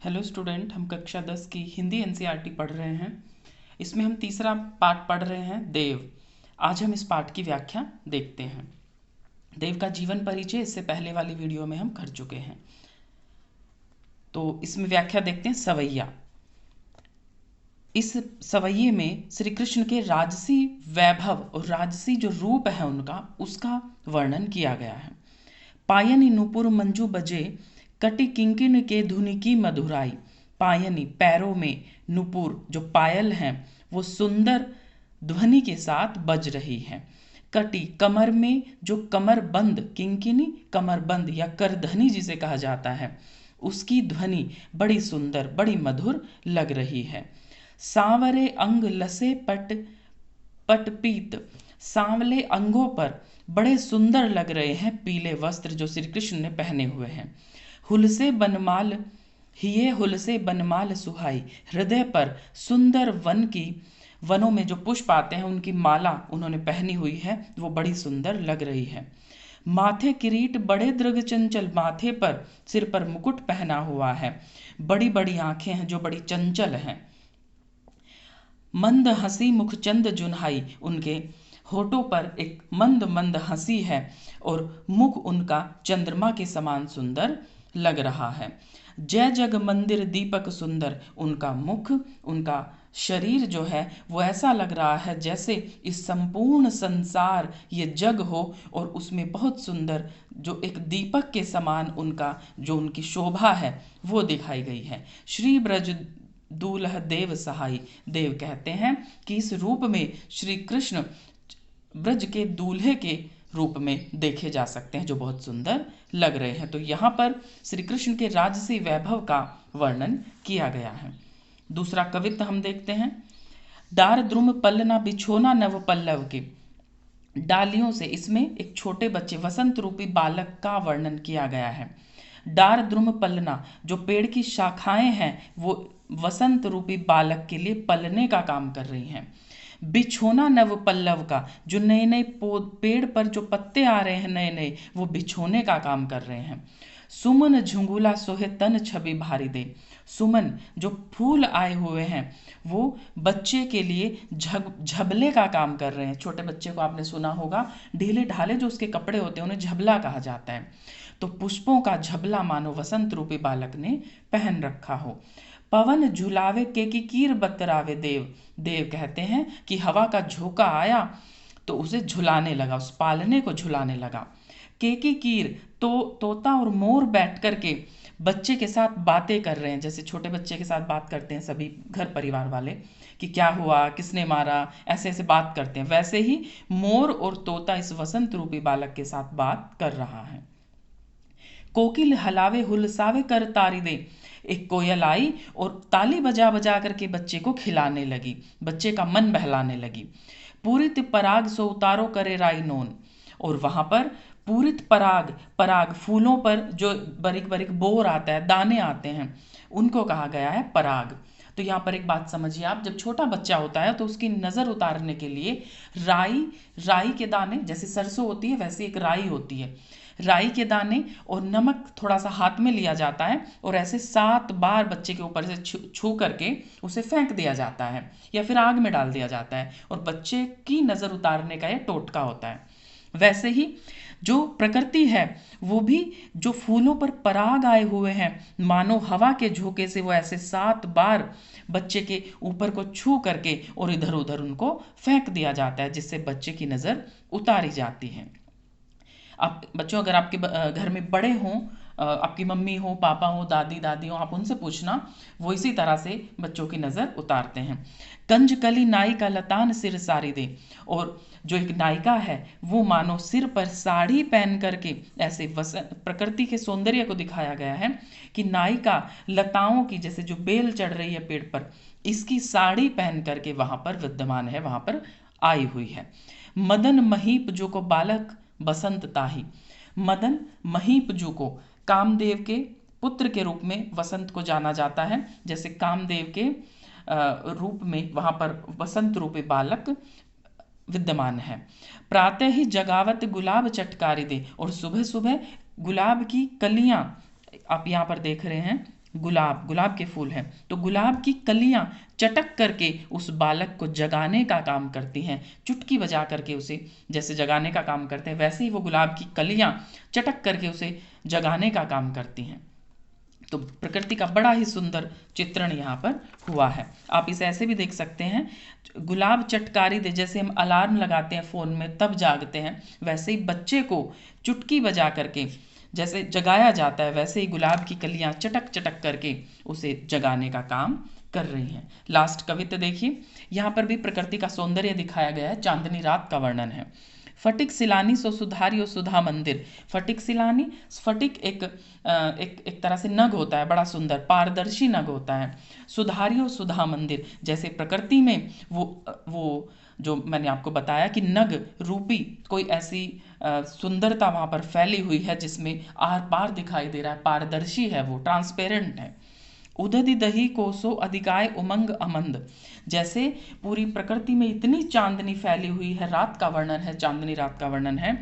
Hello student, हम कक्षा 10 की हिंदी एनसीईआरटी पढ़ रहे हैं। इसमें हम तीसरा पाठ पढ़ रहे हैं, देव। आज हम इस पाठ की व्याख्या देखते हैं। देव का जीवन परिचय इससे पहले वाली वीडियो में हम कर चुके हैं, तो इसमें व्याख्या देखते हैं। सवैया। इस सवैये में श्री कृष्ण के राजसी वैभव और राजसी जो रूप है उनका, उसका वर्णन किया गया है। पायनी नुपुर मंजू बजे, कटि किंकिन के धुनि की मधुराई। पायनी पैरों में, नुपुर जो पायल हैं वो सुंदर ध्वनि के साथ बज रही है। कटी कमर में जो कमर बंद, किंकिनी कमर बंद या करधनी जिसे कहा जाता है, उसकी ध्वनि बड़ी सुंदर, बड़ी मधुर लग रही है। सांवरे अंग लसे पट पटपीत, सांवले अंगों पर बड़े सुंदर लग रहे हैं पीले वस्त्र जो श्री कृष्ण ने पहने हुए हैं। हुलसे बनमाल हिये हुलसे बनमाल सुहाई, हृदय पर सुंदर वनों में जो पुष्प आते हैं उनकी माला उन्होंने पहनी हुई है, वो बड़ी सुंदर लग रही है। माथे किरीट बड़े दृग चंचल, माथे पर सिर पर मुकुट पहना हुआ है। बड़ी बड़ी आंखें हैं जो बड़ी चंचल हैं। मंद हंसी मुखचंद जुन्हाई, उनके होठों पर एक मंद मंद हंसी है और मुख उनका चंद्रमा के समान सुंदर लग रहा है। जय जग मंदिर दीपक सुंदर, उनका मुख, उनका शरीर जो है वो ऐसा लग रहा है जैसे इस संपूर्ण संसार ये जग हो और उसमें बहुत सुंदर जो एक दीपक के समान उनका जो उनकी शोभा है वो दिखाई गई है। श्री ब्रज दूल्ह देव सहाई, देव कहते हैं कि इस रूप में श्री कृष्ण ब्रज के दूल्हे के रूप में देखे जा सकते हैं जो बहुत सुंदर लग रहे हैं। तो यहाँ पर श्री कृष्ण के राजसी वैभव का वर्णन किया गया है। दूसरा कवित्व हम देखते हैं। डार द्रुम पल्लना बिछोना नव पल्लव के, डालियों से, इसमें एक छोटे बच्चे वसंत रूपी बालक का वर्णन किया गया है। डार द्रुम पलना, जो पेड़ की शाखाएं हैं वो वसंत रूपी बालक के लिए पलने का काम कर रही हैं। बिछोना नव पल्लव का, जो नए नए पेड़ पर जो पत्ते आ रहे हैं नए नए, वो बिछोने का काम कर रहे हैं। सुमन झुंगुला सोहे तन छवि भारी दे, सुमन जो फूल आए हुए हैं वो बच्चे के लिए झबले का काम कर रहे हैं। छोटे बच्चे को आपने सुना होगा, ढीले ढाले जो उसके कपड़े होते हैं उन्हें झबला कहा जाता है। तो पुष्पों का झबला मानो वसंत रूपी बालक ने पहन रखा हो। पवन झुलावे के कीर बतरावे देव, देव कहते हैं कि हवा का झोंका आया तो उसे झुलाने लगा, उस पालने को झुलाने लगा। केकी कीर, तो तोता और मोर बैठ करके बच्चे के साथ बातें कर रहे हैं, जैसे छोटे बच्चे के साथ बात करते हैं सभी घर परिवार वाले कि क्या हुआ, किसने मारा, ऐसे ऐसे बात करते हैं, वैसे ही मोर और तोता इस वसंत रूपी बालक के साथ बात कर रहा है। कोकिल हलावे हुलसावे कर तारी दे, एक कोयल आई और ताली बजा बजा करके बच्चे को खिलाने लगी, बच्चे का मन बहलाने लगी। पूरित पराग सो उतारो करे राई नोन, और वहां पर पूरित पराग, पराग फूलों पर जो बारीक बारीक बोर आता है, दाने आते हैं, उनको कहा गया है पराग। तो यहाँ पर एक बात समझिए आप, जब छोटा बच्चा होता है तो उसकी नज़र उतारने के लिए राई, राई के दाने, जैसे सरसों होती है वैसे एक राई होती है, राई के दाने और नमक थोड़ा सा हाथ में लिया जाता है और ऐसे 7 बार बच्चे के ऊपर से छू करके उसे फेंक दिया जाता है या फिर आग में डाल दिया जाता है, और बच्चे की नज़र उतारने का यह टोटका होता है। वैसे ही जो प्रकृति है वो भी, जो फूलों पर पराग आए हुए हैं, मानो हवा के झोंके से वो ऐसे 7 बार बच्चे के ऊपर को छू करके और इधर उधर उनको फेंक दिया जाता है, जिससे बच्चे की नज़र उतारी जाती है। आप बच्चों, अगर आपके घर में बड़े हों, आपकी मम्मी हो, पापा हो, दादी दादी हो, आप उनसे पूछना, वो इसी तरह से बच्चों की नज़र उतारते हैं। कंज कली नाई का लतान सिर सारी दे, और जो एक नायिका है वो मानो सिर पर साड़ी पहन करके, ऐसे प्रकृति के सौंदर्य को दिखाया गया है कि नायिका लताओं की, जैसे जो बेल चढ़ रही है पेड़ पर, इसकी साड़ी पहन करके वहां पर विद्यमान है, वहां पर आई हुई है। मदन महीप जो को बालक बसंत ताही, मदन महीपजू को कामदेव के पुत्र के रूप में वसंत को जाना जाता है, जैसे कामदेव के रूप में वहां पर वसंत रूपी बालक विद्यमान है। प्रातः ही जगावत गुलाब चटकारी दे, और सुबह सुबह गुलाब की कलियां, आप यहाँ पर देख रहे हैं गुलाब, गुलाब के फूल हैं, तो गुलाब की कलियां चटक करके उस बालक को जगाने का काम करती हैं, चुटकी बजा करके उसे जैसे जगाने का काम करते हैं, वैसे ही वो गुलाब की कलियां चटक करके उसे जगाने का काम करती हैं। तो प्रकृति का बड़ा ही सुंदर चित्रण यहाँ पर हुआ है। आप इसे ऐसे भी देख सकते हैं, गुलाब चटकारी दे, जैसे हम अलार्म लगाते हैं फ़ोन में तब जागते हैं, वैसे ही बच्चे को चुटकी बजा करके जैसे जगाया जाता है, वैसे ही गुलाब की कलियां चटक चटक करके उसे जगाने का काम कर रही हैं। लास्ट कविता देखिए, यहाँ पर भी प्रकृति का सौंदर्य दिखाया गया है, चांदनी रात का वर्णन है। फटिक सिलानी सो सुधारियो सुधा मंदिर। फटिक सिलानी, स्फटिक एक तरह से नग होता है, बड़ा सुंदर पारदर्शी नग होता है। सुधारियो सुधा मंदिर, जैसे प्रकृति में वो जो मैंने आपको बताया कि नग रूपी कोई ऐसी सुंदरता वहाँ पर फैली हुई है जिसमें आर पार दिखाई दे रहा है, पारदर्शी है, वो ट्रांसपेरेंट है। उदधि दही कोसो अधिकाय उमंग अमंद, जैसे पूरी प्रकृति में इतनी चांदनी फैली हुई है, रात का वर्णन है, चांदनी रात का वर्णन है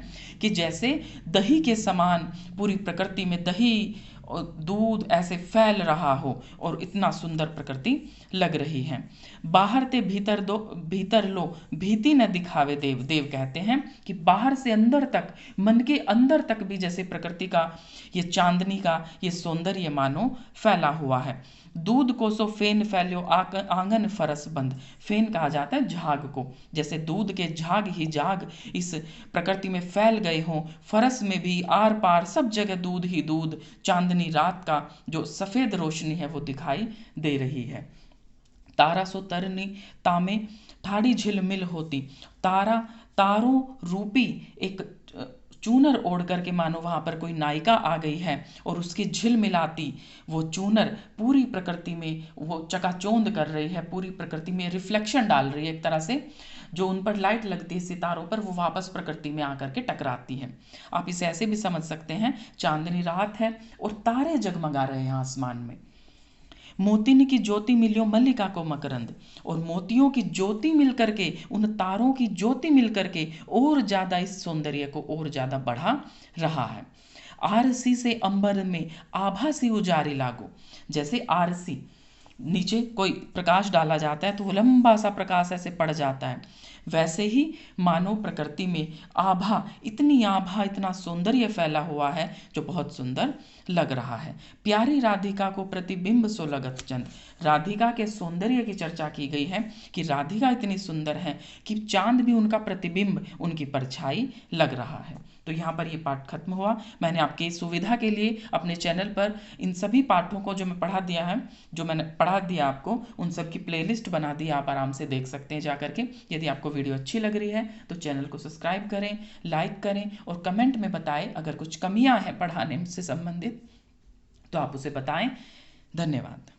कि जैसे दही के समान पूरी प्रकृति में दही और दूध ऐसे फैल रहा हो और इतना सुंदर प्रकृति लग रही है। बाहर ते भीतर दो भीतर लो भीति न दिखावे देव। देव कहते हैं कि बाहर से अंदर तक, मन के अंदर तक भी जैसे प्रकृति का ये चांदनी का ये सौंदर्य मानो फैला हुआ है। दूध को सो फेन फैल्यो आंगन फरस बंद। फेन कहा जाता है झाग को, जैसे दूध के झाग ही झाग इस प्रकृति में फैल गए हों, फरस में भी आर पार सब जगह दूध ही दूध, चांदनी रात का जो सफ़ेद रोशनी है वो दिखाई दे रही है। तारा सो तरनी तामे ठाड़ी झिलमिल होती। तारा, तारों रूपी एक चूनर ओढ़ करके मानो वहाँ पर कोई नायिका आ गई है और उसकी झिलमिलाती वो चूनर पूरी प्रकृति में वो चकाचौंध कर रही है, पूरी प्रकृति में रिफ्लेक्शन डाल रही है, एक तरह से जो उन पर लाइट लगती है सितारों पर, वो वापस प्रकृति में आकर के टकराती है। आप इसे ऐसे भी समझ सकते हैं, चांदनी रात है और तारे जगमगा रहे हैं आसमान में। मोतिन की ज्योति मिलियो मल्लिका को मकरंद, और मोतियों की ज्योति मिलकर के, उन तारों की ज्योति मिलकर के और ज्यादा इस सौंदर्य को और ज्यादा बढ़ा रहा है। आरसी से अंबर में आभा सी उजारी लागो, जैसे आरसी नीचे कोई प्रकाश डाला जाता है तो वो लंबा सा प्रकाश ऐसे पड़ जाता है, वैसे ही मानो प्रकृति में आभा, इतना सौंदर्य फैला हुआ है जो बहुत सुंदर लग रहा है। प्यारी राधिका को प्रतिबिंब सो लगत चंद। राधिका के सौंदर्य की चर्चा की गई है कि राधिका इतनी सुंदर है कि चांद भी उनका प्रतिबिंब, उनकी परछाई लग रहा है। तो यहाँ पर ये पाठ खत्म हुआ। मैंने आपकी सुविधा के लिए अपने चैनल पर इन सभी पाठों को जो मैं पढ़ा दिया है, जो मैंने पढ़ा दिया आपको, उन सब की प्लेलिस्ट बना दी, आप आराम से देख सकते हैं जा करके। यदि आपको वीडियो अच्छी लग रही है तो चैनल को सब्सक्राइब करें, लाइक करें और कमेंट में बताएं अगर कुछ कमियां हैं पढ़ाने से संबंधित तो आप उसे बताएं। धन्यवाद।